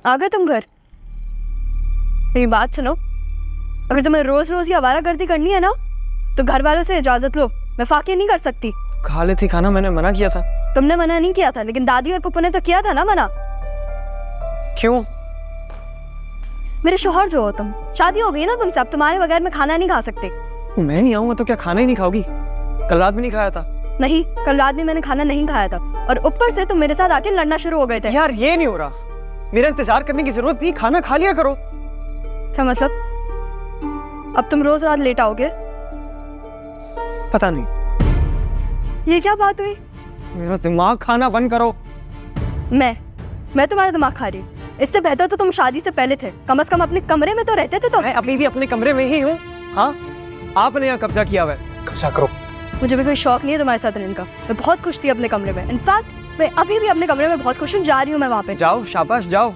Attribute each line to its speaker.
Speaker 1: आ गए तुम घर? मेरी बात सुनो, अगर तुम्हें रोज रोज ये आवारागर्दी करनी है ना तो घर वालों से इजाजत लो। मैं फाके नहीं कर सकती।
Speaker 2: खा लेती खाना, मैंने मना किया था।
Speaker 1: तुमने मना नहीं किया था, लेकिन दादी और पप्पू ने तो किया था ना मना।
Speaker 2: क्यों?
Speaker 1: मेरे शौहर जो हो तुम, शादी हो गई ना तुमसे, अब तुम्हारे बगैर मैं खाना नहीं खा सकते।
Speaker 2: मैं नहीं आऊंगा तो क्या खाना ही नहीं खाओगी? कल रात भी नहीं खाया था।
Speaker 1: नहीं, कल रात भी मैंने खाना नहीं खाया था, और ऊपर से तुम मेरे साथ आके लड़ना शुरू हो गए थे।
Speaker 2: यार ये नहीं हो रहा, मेरा इंतजार करने की जरूरत नहीं, खाना खा लिया करो।
Speaker 1: क्या मतलब? अब तुम रोज रात लेट आओगे?
Speaker 2: पता नहीं,
Speaker 1: ये क्या बात हुई?
Speaker 2: मेरा दिमाग खाना बंद करो।
Speaker 1: मैं तुम्हारा दिमाग खा रही हूँ? इससे बेहतर तो तुम शादी से पहले थे, कम से कम अपने कमरे में तो रहते थे तुम।
Speaker 2: मैं अभी भी अपने कमरे में ही हूँ। हाँ, आपने यहाँ कब्जा किया हुआ है, कब्जा करो।
Speaker 1: मुझे भी कोई शौक नहीं है तुम्हारे साथ रहने का। मैं बहुत खुश थी अपने कमरे में, इनफैक्ट मैं अभी भी अपने कमरे में बहुत खुश हूँ। जा रही हूँ मैं वहाँ पे।
Speaker 2: जाओ, शाबाश, जाओ।